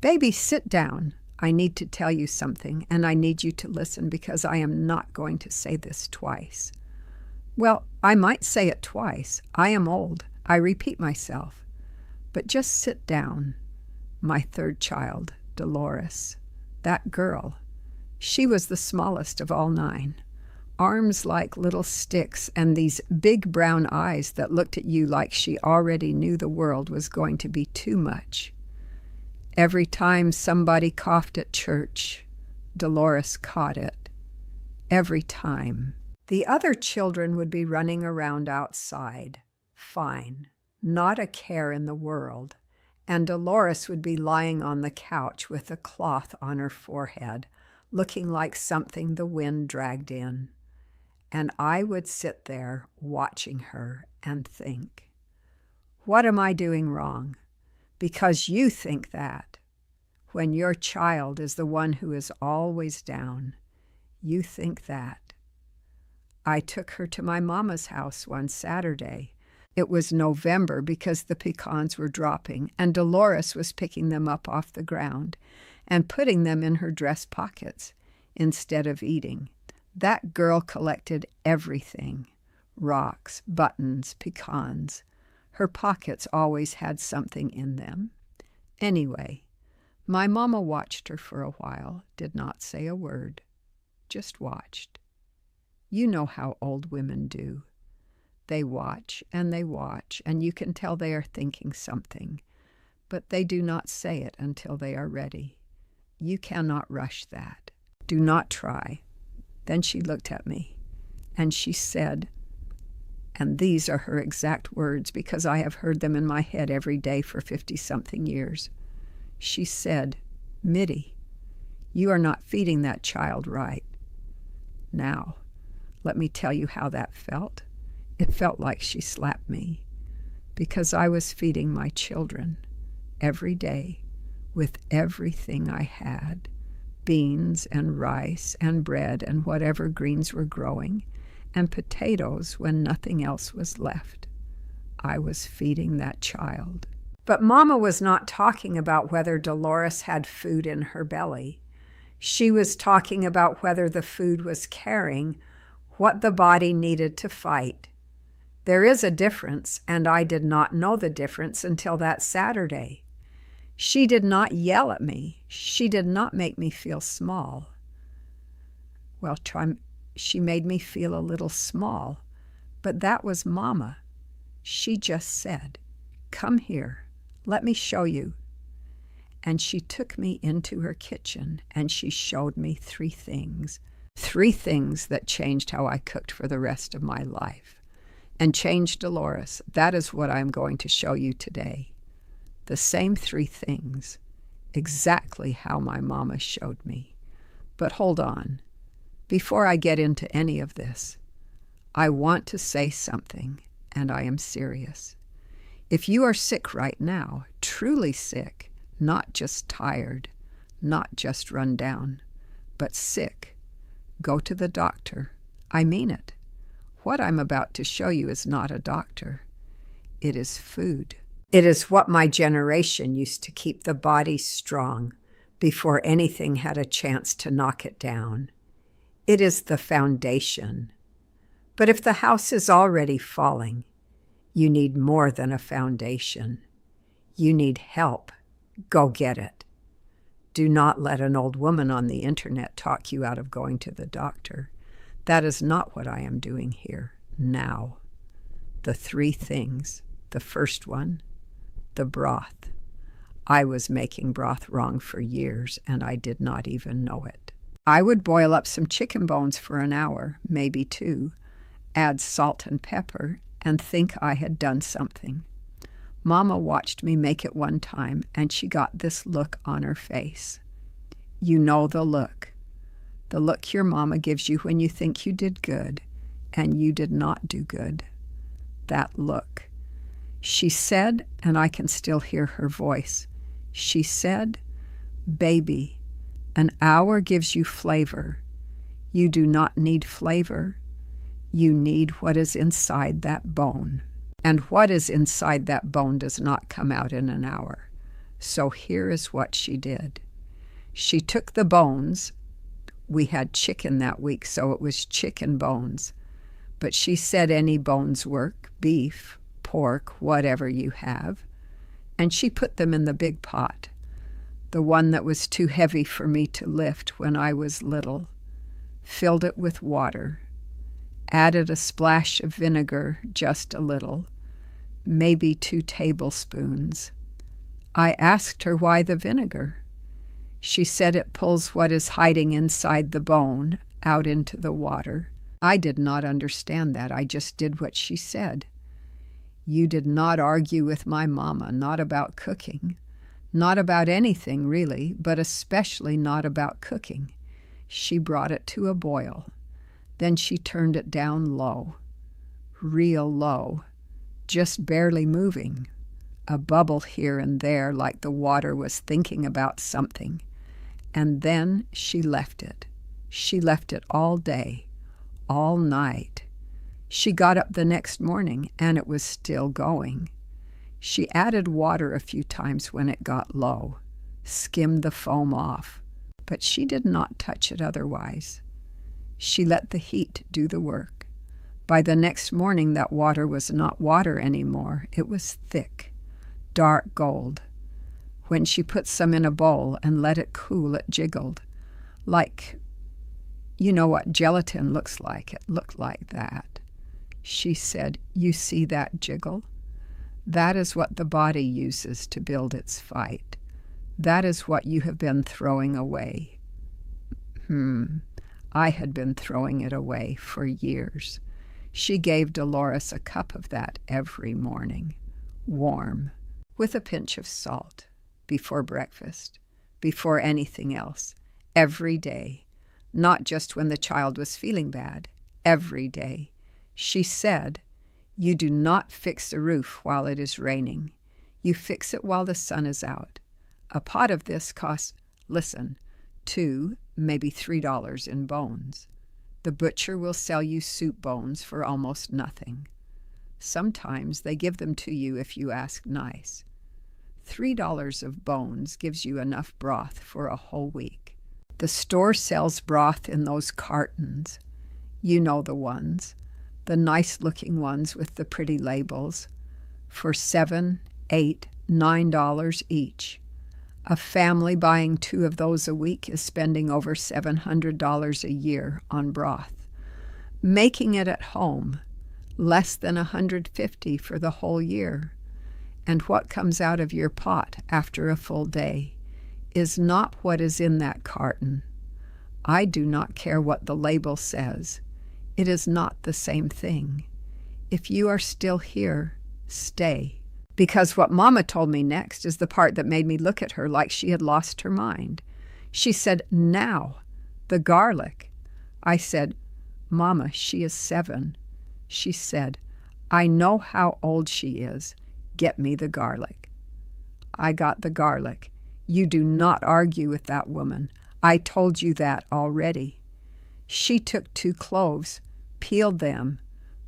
Baby, sit down. I need to tell you something, and I need you to listen because I am not going to say this twice. Well, I might say it twice. I am old. I repeat myself. But just sit down. My third child, Dolores. That girl. She was the smallest of all 9. Arms like little sticks and these big brown eyes that looked at you like she already knew the world was going to be too much. Every time somebody coughed at church, Dolores caught it. Every time. The other children would be running around outside. Fine. Not a care in the world. And Dolores would be lying on the couch with a cloth on her forehead, looking like something the wind dragged in. And I would sit there watching her and think, what am I doing wrong? Because you think that. When your child is the one who is always down, you think that. I took her to my mama's house one Saturday. It was November because the pecans were dropping, and Dolores was picking them up off the ground and putting them in her dress pockets instead of eating. That girl collected everything. Rocks, buttons, pecans. Her pockets always had something in them. Anyway, my mama watched her for a while, did not say a word, just watched. You know how old women do. They watch, and you can tell they are thinking something, but they do not say it until they are ready. You cannot rush that. Do not try. Then she looked at me, and she said, and these are her exact words because I have heard them in my head every day for 50-something years. She said, Mittie, you are not feeding that child right. Now, let me tell you how that felt. It felt like she slapped me because I was feeding my children every day with everything I had, beans and rice and bread and whatever greens were growing, and potatoes when nothing else was left. I was feeding that child. But Mama was not talking about whether Dolores had food in her belly. She was talking about whether the food was carrying what the body needed to fight. There is a difference, and I did not know the difference until that Saturday. She did not yell at me. She did not make me feel small. Well, she made me feel a little small, but that was Mama. She just said, "Come here, let me show you." And she took me into her kitchen, and she showed me 3 things. 3 things that changed how I cooked for the rest of my life. And changed Dolores. That is what I am going to show you today. The same 3 things. Exactly how my mama showed me. But hold on. Before I get into any of this, I want to say something, and I am serious. If you are sick right now, truly sick, not just tired, not just run down, but sick, go to the doctor. I mean it. What I'm about to show you is not a doctor. It is food. It is what my generation used to keep the body strong before anything had a chance to knock it down. It is the foundation. But if the house is already falling, you need more than a foundation. You need help. Go get it. Do not let an old woman on the internet talk you out of going to the doctor. That is not what I am doing here now. The 3 things. The first one, the broth. I was making broth wrong for years, and I did not even know it. I would boil up some chicken bones for an hour, maybe 2, add salt and pepper, and think I had done something. Mama watched me make it one time, and she got this look on her face. You know the look. The look your mama gives you when you think you did good, and you did not do good. That look. She said, and I can still hear her voice, she said, "Baby, an hour gives you flavor. You do not need flavor. You need what is inside that bone. And what is inside that bone does not come out in an hour. So here is what she did. She took the bones. We had chicken that week, so it was chicken bones. But she said any bones work, beef, pork, whatever you have. And she put them in the big pot, the one that was too heavy for me to lift when I was little, filled it with water, added a splash of vinegar, just a little, maybe 2 tablespoons. I asked her why the vinegar. She said it pulls what is hiding inside the bone out into the water. I did not understand that. I just did what she said. You did not argue with my mama, not about cooking, not about anything really, but especially not about cooking. She brought it to a boil. Then she turned it down low, real low, just barely moving, a bubble here and there like the water was thinking about something. And then she left it. She left it all day, all night. She got up the next morning and it was still going. She added water a few times when it got low, skimmed the foam off, but she did not touch it otherwise. She let the heat do the work. By the next morning, that water was not water anymore. It was thick, dark gold. When she put some in a bowl and let it cool, it jiggled. Like, you know what gelatin looks like. It looked like that. She said, "You see that jiggle? That is what the body uses to build its fight. That is what you have been throwing away." I had been throwing it away for years. She gave Dolores a cup of that every morning, warm, with a pinch of salt, before breakfast, before anything else, every day, not just when the child was feeling bad, every day. She said, "You do not fix a roof while it is raining. You fix it while the sun is out. A pot of this costs, listen, $2, maybe $3 in bones. The butcher will sell you soup bones for almost nothing. Sometimes they give them to you if you ask nice. $3 of bones gives you enough broth for a whole week. The store sells broth in those cartons. You know the ones, the nice-looking ones with the pretty labels, for $7, $8, $9 each. A family buying 2 of those a week is spending over $700 a year on broth. Making it at home, less than $150 for the whole year. And what comes out of your pot after a full day is not what is in that carton. I do not care what the label says. It is not the same thing. If you are still here, stay. Because what Mama told me next is the part that made me look at her like she had lost her mind. She said, "Now, the garlic." I said, "Mama, she is 7. She said, "I know how old she is. Get me the garlic." I got the garlic. You do not argue with that woman. I told you that already. She took 2 cloves, peeled them,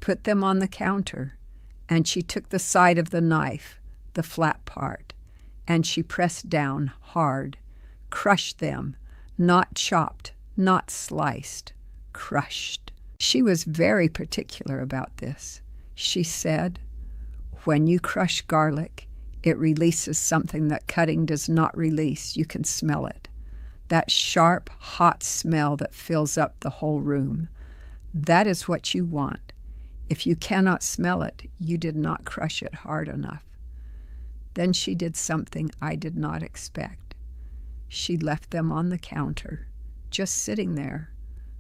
put them on the counter, and she took the side of the knife, the flat part, and she pressed down hard, crushed them, not chopped, not sliced, crushed. She was very particular about this. She said, "When you crush garlic, it releases something that cutting does not release. You can smell it. That sharp, hot smell that fills up the whole room. That is what you want. If you cannot smell it, you did not crush it hard enough." Then she did something I did not expect. She left them on the counter, just sitting there,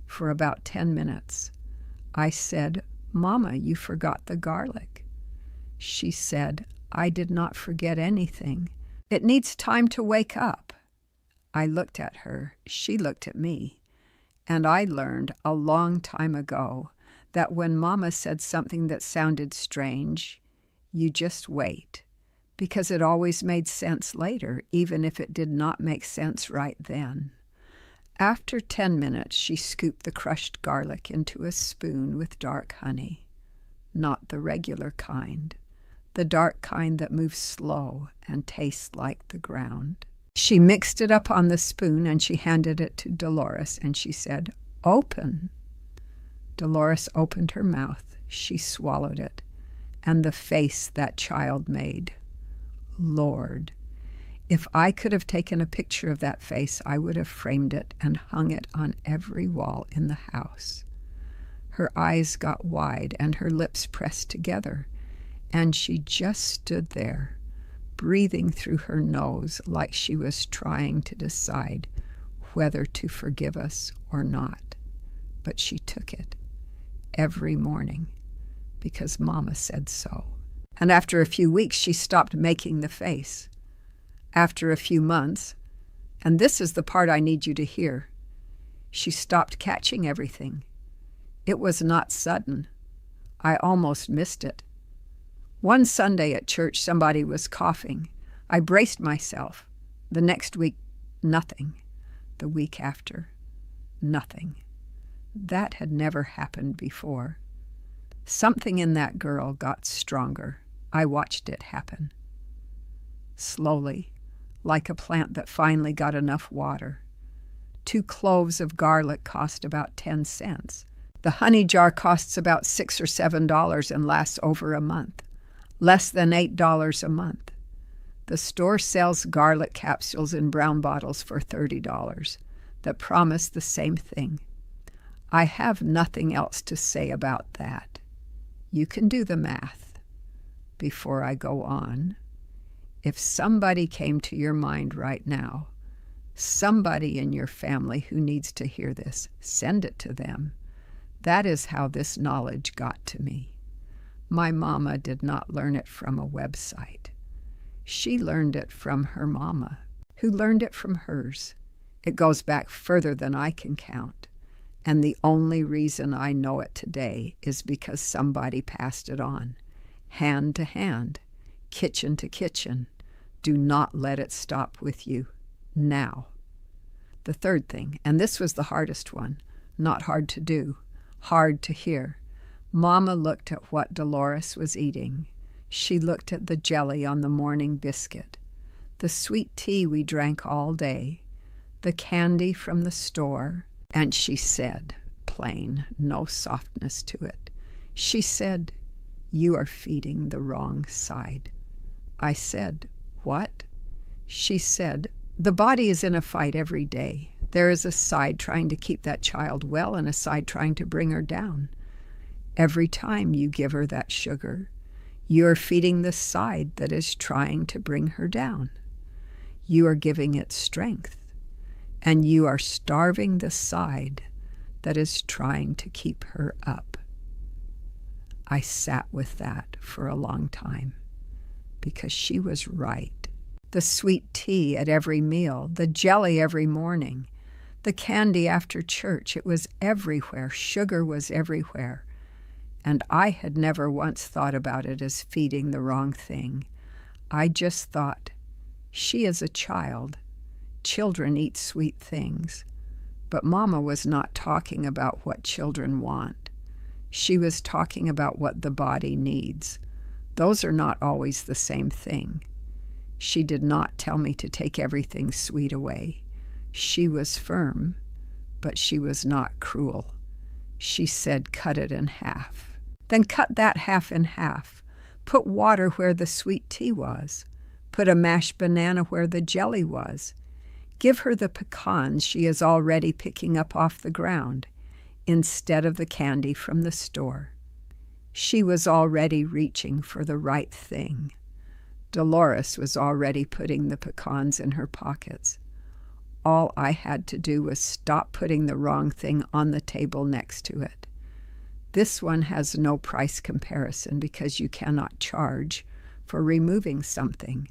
for about 10 minutes. I said, "Mama, you forgot the garlic." She said, "I did not forget anything. It needs time to wake up." I looked at her. She looked at me. And I learned a long time ago that when Mama said something that sounded strange, you just wait, because it always made sense later, even if it did not make sense right then. After 10 minutes, she scooped the crushed garlic into a spoon with dark honey, not the regular kind, the dark kind that moves slow and tastes like the ground. She mixed it up on the spoon and she handed it to Dolores and she said, "Open." Dolores opened her mouth. She swallowed it. And the face that child made. Lord, if I could have taken a picture of that face, I would have framed it and hung it on every wall in the house. Her eyes got wide and her lips pressed together, and she just stood there, breathing through her nose like she was trying to decide whether to forgive us or not. But she took it every morning because Mama said so. And after a few weeks, she stopped making the face. After a few months, and this is the part I need you to hear, she stopped catching everything. It was not sudden. I almost missed it. One Sunday at church, somebody was coughing. I braced myself. The next week, nothing. The week after, nothing. That had never happened before. Something in that girl got stronger. I watched it happen. Slowly, like a plant that finally got enough water. 2 cloves of garlic cost about 10 cents. The honey jar costs about $6 or $7 and lasts over a month. Less than $8 a month. The store sells garlic capsules in brown bottles for $30 that promise the same thing. I have nothing else to say about that. You can do the math. Before I go on, if somebody came to your mind right now, somebody in your family who needs to hear this, send it to them. That is how this knowledge got to me. My mama did not learn it from a website. She learned it from her mama, who learned it from hers. It goes back further than I can count. And the only reason I know it today is because somebody passed it on. Hand to hand, kitchen to kitchen. Do not let it stop with you. Now. The third thing, and this was the hardest one, not hard to do, hard to hear. Mama looked at what Dolores was eating. She looked at the jelly on the morning biscuit, the sweet tea we drank all day, the candy from the store, and she said, plain, no softness to it, she said, "You are feeding the wrong side." I said, "What?" She said, "The body is in a fight every day. There is a side trying to keep that child well and a side trying to bring her down. Every time you give her that sugar, you are feeding the side that is trying to bring her down. You are giving it strength, and you are starving the side that is trying to keep her up." I sat with that for a long time because she was right. The sweet tea at every meal, the jelly every morning, the candy after church, it was everywhere. Sugar was everywhere. And I had never once thought about it as feeding the wrong thing. I just thought, she is a child. Children eat sweet things. But Mama was not talking about what children want. She was talking about what the body needs. Those are not always the same thing. She did not tell me to take everything sweet away. She was firm, but she was not cruel. She said, "Cut it in half." Then cut that half in half. Put water where the sweet tea was. Put a mashed banana where the jelly was. Give her the pecans she is already picking up off the ground, instead of the candy from the store. She was already reaching for the right thing. Dolores was already putting the pecans in her pockets. All I had to do was stop putting the wrong thing on the table next to it. This one has no price comparison because you cannot charge for removing something.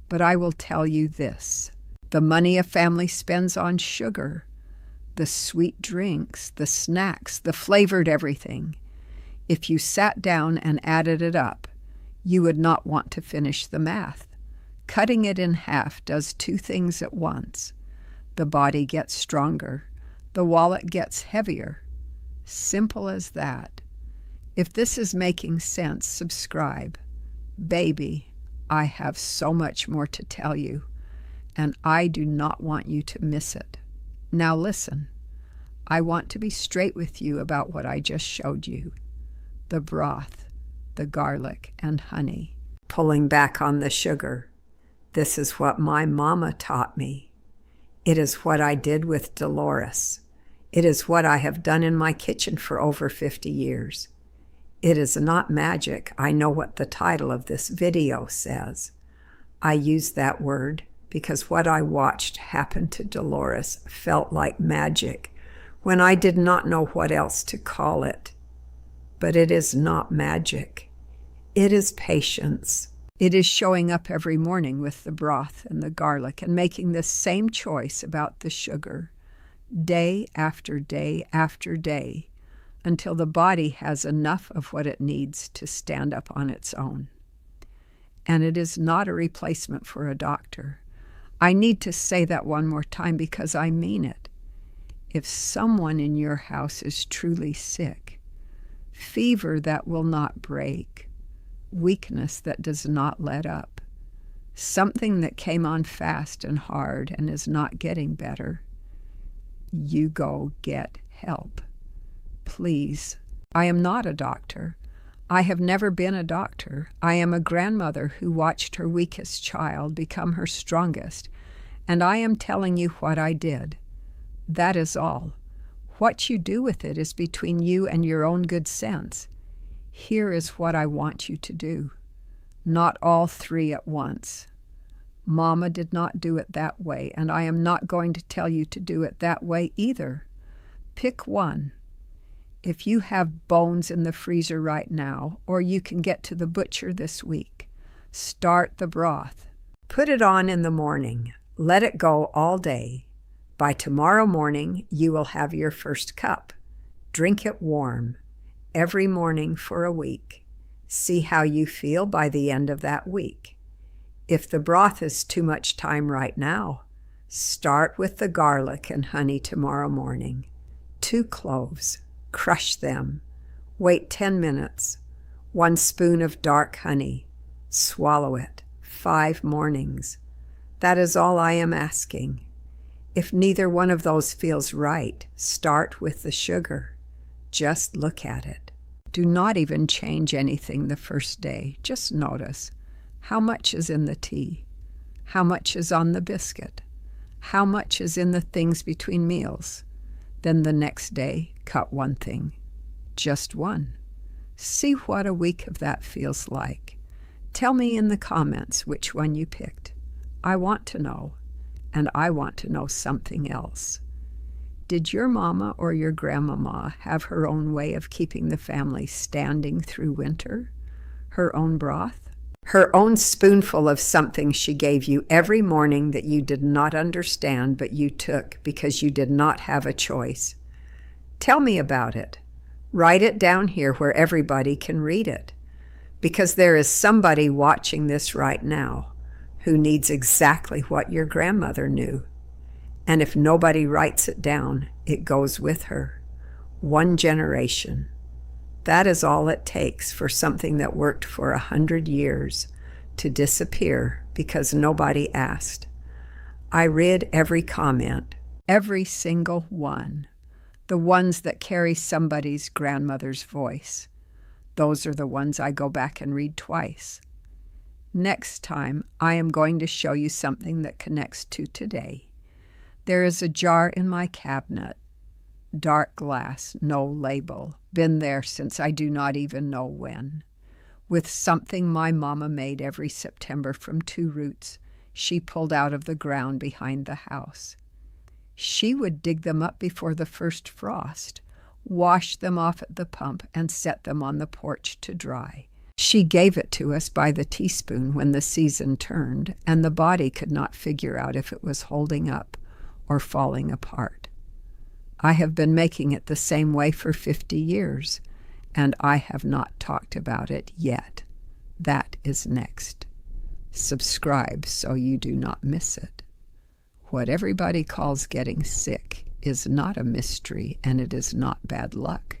But I will tell you this. The money a family spends on sugar, the sweet drinks, the snacks, the flavored everything, if you sat down and added it up, you would not want to finish the math. Cutting it in half does 2 things at once. The body gets stronger. The wallet gets heavier. Simple as that. If this is making sense, subscribe. Baby, I have so much more to tell you, and I do not want you to miss it. Now listen, I want to be straight with you about what I just showed you. The broth, the garlic, and honey. Pulling back on the sugar. This is what my mama taught me. It is what I did with Dolores. It is what I have done in my kitchen for over 50 years. It is not magic. I know what the title of this video says. I use that word because what I watched happen to Dolores felt like magic when I did not know what else to call it. But it is not magic. It is patience. It is showing up every morning with the broth and the garlic and making the same choice about the sugar, day after day after day, until the body has enough of what it needs to stand up on its own. And it is not a replacement for a doctor. I need to say that one more time because I mean it. If someone in your house is truly sick, fever that will not break, weakness that does not let up, something that came on fast and hard and is not getting better, you go get help. Please. I am not a doctor. I have never been a doctor. I am a grandmother who watched her weakest child become her strongest, and I am telling you what I did. That is all. What you do with it is between you and your own good sense. Here is what I want you to do. Not all three at once. Mama did not do it that way, and I am not going to tell you to do it that way either. Pick one. If you have bones in the freezer right now, or you can get to the butcher this week, start the broth. Put it on in the morning. Let it go all day. By tomorrow morning, you will have your first cup. Drink it warm, every morning for a week. See how you feel by the end of that week. If the broth is too much time right now, start with the garlic and honey tomorrow morning. 2 cloves. Crush them. Wait 10 minutes. 1 spoon of dark honey. Swallow it. 5 mornings. That is all I am asking. If neither one of those feels right, start with the sugar. Just look at it. Do not even change anything the first day. Just notice. How much is in the tea? How much is on the biscuit? How much is in the things between meals? Then the next day, cut 1 thing. Just 1. See what a week of that feels like. Tell me in the comments which one you picked. I want to know, and I want to know something else. Did your mama or your grandmama have her own way of keeping the family standing through winter? Her own broth? Her own spoonful of something she gave you every morning that you did not understand but you took because you did not have a choice. Tell me about it. Write it down here where everybody can read it. Because there is somebody watching this right now who needs exactly what your grandmother knew. And if nobody writes it down, it goes with her. 1 generation. That is all it takes for something that worked for 100 years to disappear because nobody asked. I read every comment, every single one, the ones that carry somebody's grandmother's voice. Those are the ones I go back and read twice. Next time, I am going to show you something that connects to today. There is a jar in my cabinet. Dark glass, no label, been there since I do not even know when. With something my mama made every September from 2 roots she pulled out of the ground behind the house. She would dig them up before the first frost, wash them off at the pump, and set them on the porch to dry. She gave it to us by the teaspoon when the season turned, and the body could not figure out if it was holding up or falling apart. I have been making it the same way for 50 years, and I have not talked about it yet. That is next. Subscribe so you do not miss it. What everybody calls getting sick is not a mystery, and it is not bad luck.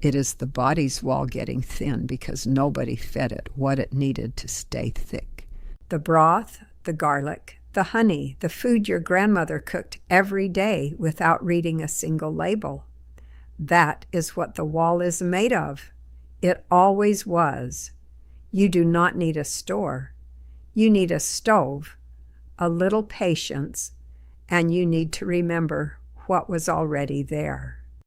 It is the body's wall getting thin because nobody fed it what it needed to stay thick. The broth, the garlic, the honey, the food your grandmother cooked every day without reading a single label. That is what the wall is made of. It always was. You do not need a store. You need a stove, a little patience, and you need to remember what was already there.